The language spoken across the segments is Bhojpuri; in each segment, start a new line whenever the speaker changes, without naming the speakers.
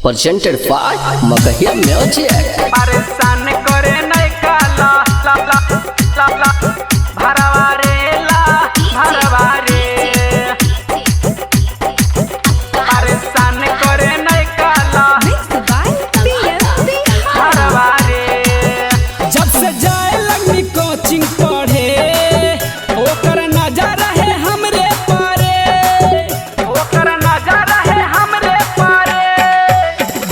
presented by Makahiya Music।
परेशान करे नहीं काला ला ला ला ला भरवा रे ला भरवा रे परेशान करे नहीं काला भरवा रे।
जब से जाए लगनी कोचिंग पढ़े ओकर नजर है हमरे पारे,
ओकर नजर है हमरे पारे।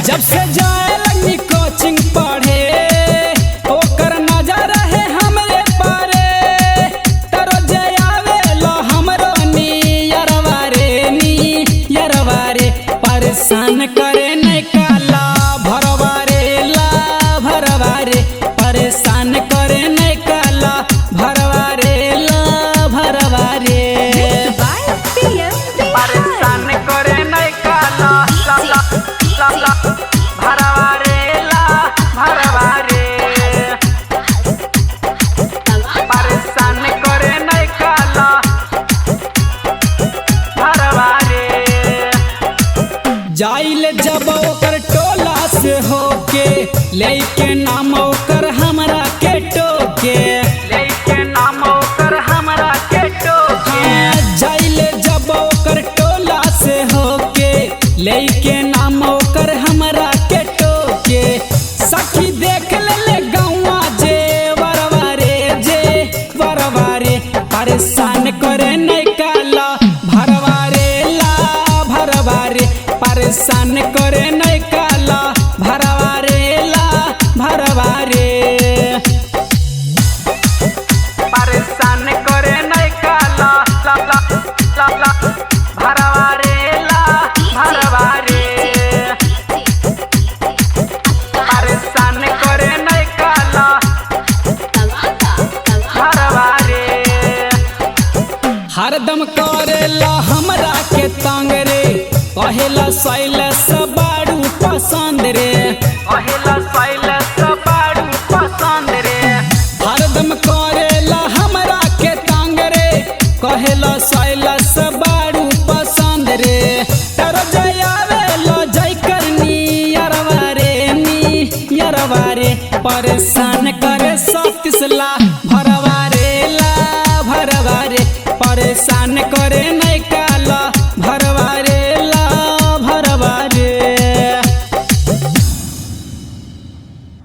जब से जाए लगनी कोचिंग पढ़े ओकर नजर है हमरे पारे। तरो जयावे लो हमरो नियरवा रे परेशान करे नहीं काला भरवा रे ला भरवा रे परेशान करे नहीं काला भरवा रे ला भरवा रे।
परेशान करे नहीं काला ला ला ला ला भरवा रे ला भरवा रे परेशान करे नहीं काला भरवा रे।
जाइले जब ओकर टोला से होके लेके नाम ओकर हमरा के टोके,
लेके नाम ओकर हमरा के टोके।
जाइले जब ओकर टोला से होके लेके नाम ओकर हमरा के टोके। सखी देख ले गौवा जे वरवा रे परेशान करे नहीं काला भरवा रे ला भरवा रे परेशान करे नहीं काला भरवा रे ला भरवा रे।
परेशान करे नहीं काला ला ला ला ला भरवा रे ला भरवा रे परेशान करे नहीं काला भरवा रे।
हरदम करेला हमरा के तंग रे कहेला शैलेश बारू पसंद रे।
पहिला शैलेश बारू पसंद रे
हरदम करेला हमरा के तंग रे कहेला शैलेश बारू पसंद रे। तर जयावे लो जय करनी यरवा रे परेशान करे 37 लाख